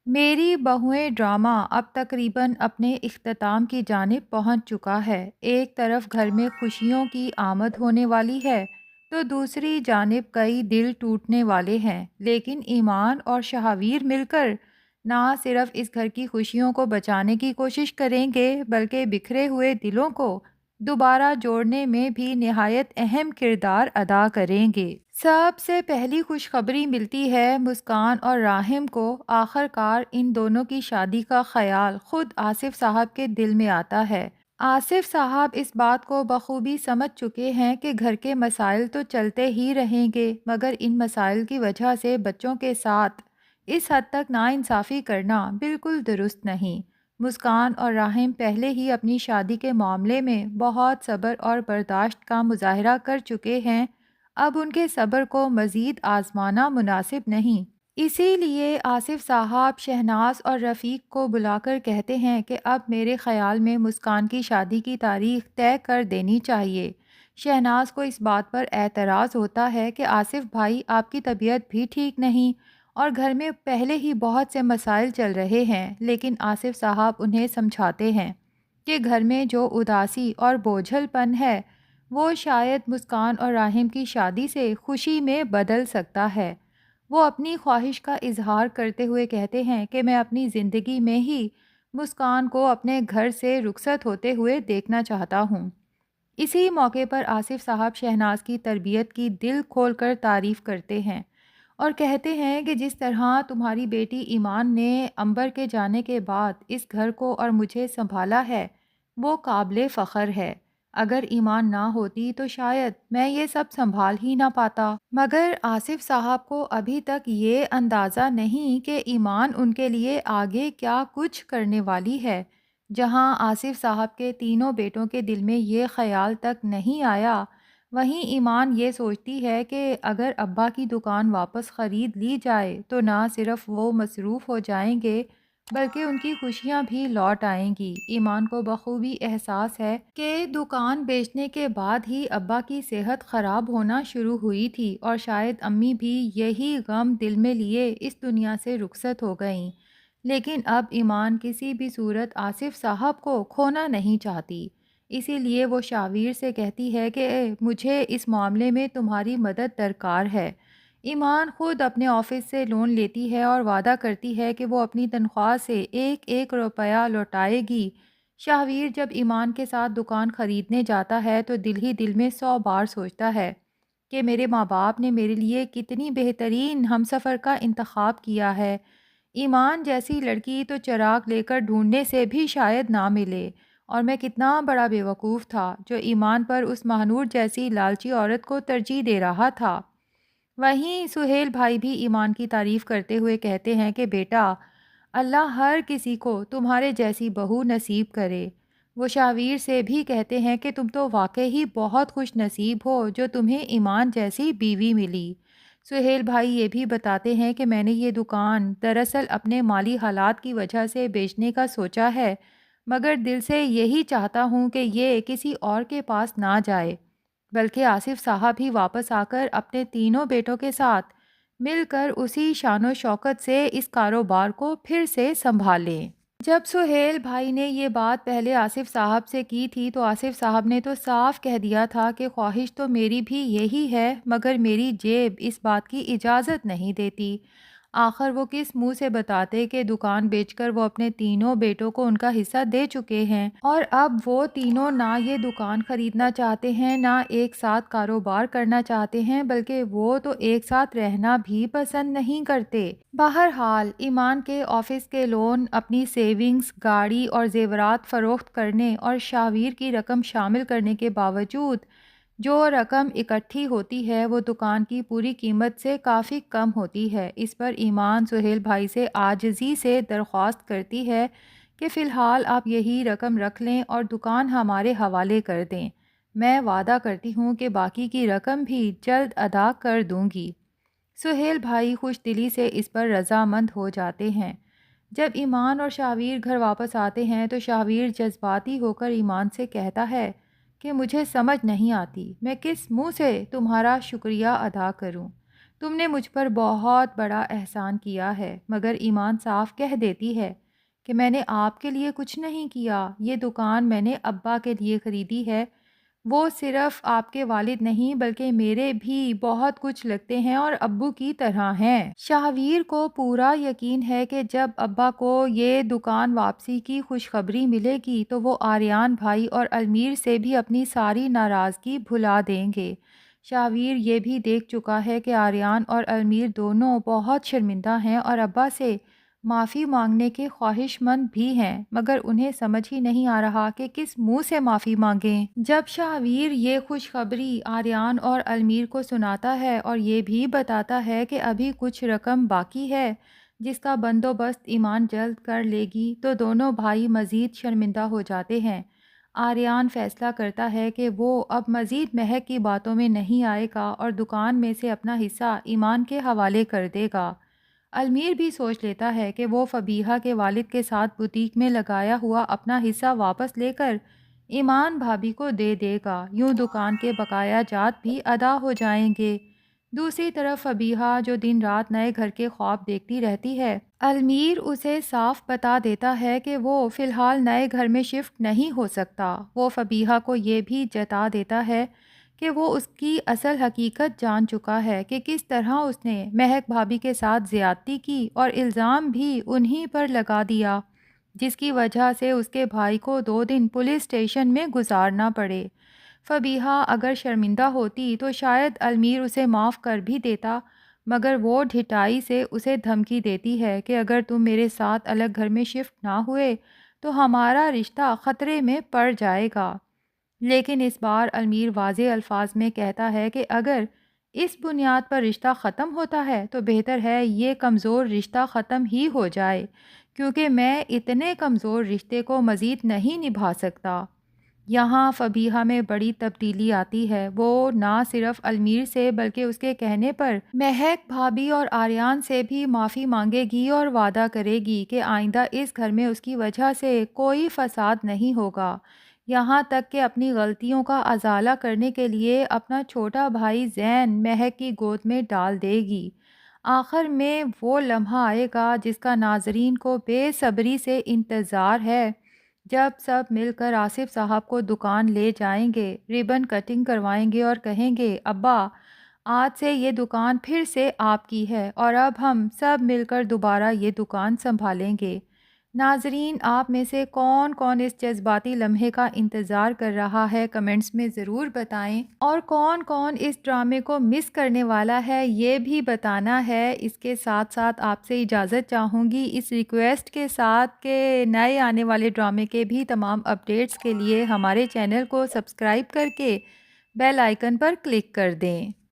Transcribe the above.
میری بہوئیں ڈرامہ اب تقریباً اپنے اختتام کی جانب پہنچ چکا ہے۔ ایک طرف گھر میں خوشیوں کی آمد ہونے والی ہے تو دوسری جانب کئی دل ٹوٹنے والے ہیں، لیکن ایمان اور شہاویر مل کر نہ صرف اس گھر کی خوشیوں کو بچانے کی کوشش کریں گے بلکہ بکھرے ہوئے دلوں کو دوبارہ جوڑنے میں بھی نہایت اہم کردار ادا کریں گے۔ سب سے پہلی خوشخبری ملتی ہے مسکان اور راحم کو۔ آخر کار ان دونوں کی شادی کا خیال خود آصف صاحب کے دل میں آتا ہے۔ آصف صاحب اس بات کو بخوبی سمجھ چکے ہیں کہ گھر کے مسائل تو چلتے ہی رہیں گے، مگر ان مسائل کی وجہ سے بچوں کے ساتھ اس حد تک ناانصافی کرنا بالکل درست نہیں۔ مسکان اور راحم پہلے ہی اپنی شادی کے معاملے میں بہت صبر اور برداشت کا مظاہرہ کر چکے ہیں، اب ان کے صبر کو مزید آزمانا مناسب نہیں۔ اسی لیے آصف صاحب شہناز اور رفیق کو بلا کر کہتے ہیں کہ اب میرے خیال میں مسکان کی شادی کی تاریخ طے کر دینی چاہیے۔ شہناز کو اس بات پر اعتراض ہوتا ہے کہ آصف بھائی، آپ کی طبیعت بھی ٹھیک نہیں اور گھر میں پہلے ہی بہت سے مسائل چل رہے ہیں، لیکن آصف صاحب انہیں سمجھاتے ہیں کہ گھر میں جو اداسی اور بوجھل پن ہے وہ شاید مسکان اور راحم کی شادی سے خوشی میں بدل سکتا ہے۔ وہ اپنی خواہش کا اظہار کرتے ہوئے کہتے ہیں کہ میں اپنی زندگی میں ہی مسکان کو اپنے گھر سے رخصت ہوتے ہوئے دیکھنا چاہتا ہوں۔ اسی موقع پر آصف صاحب شہناز کی تربیت کی دل کھول کر تعریف کرتے ہیں اور کہتے ہیں کہ جس طرح تمہاری بیٹی ایمان نے عنبر کے جانے کے بعد اس گھر کو اور مجھے سنبھالا ہے وہ قابل فخر ہے۔ اگر ایمان نہ ہوتی تو شاید میں یہ سب سنبھال ہی نہ پاتا۔ مگر آصف صاحب کو ابھی تک یہ اندازہ نہیں کہ ایمان ان کے لیے آگے کیا کچھ کرنے والی ہے۔ جہاں آصف صاحب کے تینوں بیٹوں کے دل میں یہ خیال تک نہیں آیا، وہیں ایمان یہ سوچتی ہے کہ اگر ابا کی دکان واپس خرید لی جائے تو نہ صرف وہ مصروف ہو جائیں گے بلکہ ان کی خوشیاں بھی لوٹ آئیں گی۔ ایمان کو بخوبی احساس ہے کہ دکان بیچنے کے بعد ہی ابا کی صحت خراب ہونا شروع ہوئی تھی اور شاید امی بھی یہی غم دل میں لیے اس دنیا سے رخصت ہو گئیں، لیکن اب ایمان کسی بھی صورت آصف صاحب کو کھونا نہیں چاہتی۔ اسی لیے وہ شاویر سے کہتی ہے کہ مجھے اس معاملے میں تمہاری مدد درکار ہے۔ ایمان خود اپنے آفس سے لون لیتی ہے اور وعدہ کرتی ہے کہ وہ اپنی تنخواہ سے ایک ایک روپیہ لوٹائے گی۔ شاہویر جب ایمان کے ساتھ دکان خریدنے جاتا ہے تو دل ہی دل میں 100 بار سوچتا ہے کہ میرے ماں باپ نے میرے لیے کتنی بہترین ہمسفر کا انتخاب کیا ہے۔ ایمان جیسی لڑکی تو چراغ لے کر ڈھونڈنے سے بھی شاید نہ ملے، اور میں کتنا بڑا بیوقوف تھا جو ایمان پر اس مہنور جیسی لالچی عورت کو ترجیح دے رہا تھا۔ وہیں سہیل بھائی بھی ایمان کی تعریف کرتے ہوئے کہتے ہیں کہ بیٹا، اللہ ہر کسی کو تمہارے جیسی بہو نصیب کرے۔ وہ شاویر سے بھی کہتے ہیں کہ تم تو واقعی ہی بہت خوش نصیب ہو جو تمہیں ایمان جیسی بیوی ملی۔ سہیل بھائی یہ بھی بتاتے ہیں کہ میں نے یہ دکان دراصل اپنے مالی حالات کی وجہ سے بیچنے کا سوچا ہے، مگر دل سے یہی چاہتا ہوں کہ یہ کسی اور کے پاس نہ جائے بلکہ آصف صاحب ہی واپس آ کر اپنے تینوں بیٹوں کے ساتھ مل کر اسی شان و شوکت سے اس کاروبار کو پھر سے سنبھالیں۔ جب سہیل بھائی نے یہ بات پہلے آصف صاحب سے کی تھی تو آصف صاحب نے تو صاف کہہ دیا تھا کہ خواہش تو میری بھی یہی ہے، مگر میری جیب اس بات کی اجازت نہیں دیتی۔ آخر وہ کس منہ سے بتاتے کہ دکان بیچ کر وہ اپنے تینوں بیٹوں کو ان کا حصہ دے چکے ہیں اور اب وہ تینوں نہ یہ دکان خریدنا چاہتے ہیں، نہ ایک ساتھ کاروبار کرنا چاہتے ہیں، بلکہ وہ تو ایک ساتھ رہنا بھی پسند نہیں کرتے۔ بہرحال ایمان کے آفس کے لون، اپنی سیونگز، گاڑی اور زیورات فروخت کرنے اور شاہویر کی رقم شامل کرنے کے باوجود جو رقم اکٹھی ہوتی ہے وہ دکان کی پوری قیمت سے کافی کم ہوتی ہے۔ اس پر ایمان سہیل بھائی سے عاجزی سے درخواست کرتی ہے کہ فی الحال آپ یہی رقم رکھ لیں اور دکان ہمارے حوالے کر دیں۔ میں وعدہ کرتی ہوں کہ باقی کی رقم بھی جلد ادا کر دوں گی۔ سہیل بھائی خوش دلی سے اس پر رضامند ہو جاتے ہیں۔ جب ایمان اور شاہویر گھر واپس آتے ہیں تو شاہویر جذباتی ہو کر ایمان سے کہتا ہے کہ مجھے سمجھ نہیں آتی میں کس منہ سے تمہارا شکریہ ادا کروں۔ تم نے مجھ پر بہت بڑا احسان کیا ہے، مگر ایمان صاف کہہ دیتی ہے کہ میں نے آپ کے لیے کچھ نہیں کیا۔ یہ دکان میں نے ابا کے لیے خریدی ہے۔ وہ صرف آپ کے والد نہیں بلکہ میرے بھی بہت کچھ لگتے ہیں اور ابو کی طرح ہیں۔ شاہویر کو پورا یقین ہے کہ جب ابا کو یہ دکان واپسی کی خوشخبری ملے گی تو وہ آریان بھائی اور المیر سے بھی اپنی ساری ناراضگی بھلا دیں گے۔ شاہویر یہ بھی دیکھ چکا ہے کہ آریان اور المیر دونوں بہت شرمندہ ہیں اور ابا سے معافی مانگنے کے خواہش مند بھی ہیں، مگر انہیں سمجھ ہی نہیں آ رہا کہ کس منہ سے معافی مانگیں۔ جب شاہویر یہ خوشخبری آریان اور المیر کو سناتا ہے اور یہ بھی بتاتا ہے کہ ابھی کچھ رقم باقی ہے جس کا بندوبست ایمان جلد کر لے گی تو دونوں بھائی مزید شرمندہ ہو جاتے ہیں۔ آریان فیصلہ کرتا ہے کہ وہ اب مزید مہک کی باتوں میں نہیں آئے گا اور دکان میں سے اپنا حصہ ایمان کے حوالے کر دے گا۔ المیر بھی سوچ لیتا ہے کہ وہ فبیہہ کے والد کے ساتھ بوتیک میں لگایا ہوا اپنا حصہ واپس لے کر ایمان بھابھی کو دے دے گا، یوں دکان کے بقایا جات بھی ادا ہو جائیں گے۔ دوسری طرف فبیہہ جو دن رات نئے گھر کے خواب دیکھتی رہتی ہے، المیر اسے صاف بتا دیتا ہے کہ وہ فی الحال نئے گھر میں شفٹ نہیں ہو سکتا۔ وہ فبیہہ کو یہ بھی جتا دیتا ہے کہ وہ اس کی اصل حقیقت جان چکا ہے کہ کس طرح اس نے مہک بھابھی کے ساتھ زیادتی کی اور الزام بھی انہی پر لگا دیا، جس کی وجہ سے اس کے بھائی کو 2 دن پولیس اسٹیشن میں گزارنا پڑے۔ فبیہہ اگر شرمندہ ہوتی تو شاید المیر اسے معاف کر بھی دیتا، مگر وہ ڈھٹائی سے اسے دھمکی دیتی ہے کہ اگر تم میرے ساتھ الگ گھر میں شفٹ نہ ہوئے تو ہمارا رشتہ خطرے میں پڑ جائے گا۔ لیکن اس بار المیر واضح الفاظ میں کہتا ہے کہ اگر اس بنیاد پر رشتہ ختم ہوتا ہے تو بہتر ہے یہ کمزور رشتہ ختم ہی ہو جائے، کیونکہ میں اتنے کمزور رشتے کو مزید نہیں نبھا سکتا۔ یہاں فبیہہ میں بڑی تبدیلی آتی ہے۔ وہ نہ صرف المیر سے بلکہ اس کے کہنے پر مہک بھابھی اور آریان سے بھی معافی مانگے گی اور وعدہ کرے گی کہ آئندہ اس گھر میں اس کی وجہ سے کوئی فساد نہیں ہوگا، یہاں تک کہ اپنی غلطیوں کا ازالہ کرنے کے لیے اپنا چھوٹا بھائی زین مہک کی گود میں ڈال دے گی۔ آخر میں وہ لمحہ آئے گا جس کا ناظرین کو بے صبری سے انتظار ہے، جب سب مل کر آصف صاحب کو دکان لے جائیں گے، ریبن کٹنگ کروائیں گے اور کہیں گے ابا آج سے یہ دکان پھر سے آپ کی ہے اور اب ہم سب مل کر دوبارہ یہ دکان سنبھالیں گے۔ ناظرین، آپ میں سے کون کون اس جذباتی لمحے کا انتظار کر رہا ہے کمنٹس میں ضرور بتائیں، اور کون کون اس ڈرامے کو مس کرنے والا ہے یہ بھی بتانا ہے۔ اس کے ساتھ ساتھ آپ سے اجازت چاہوں گی اس ریکویسٹ کے ساتھ کہ نئے آنے والے ڈرامے کے بھی تمام اپڈیٹس کے لیے ہمارے چینل کو سبسکرائب کر کے بیل آئیکن پر کلک کر دیں۔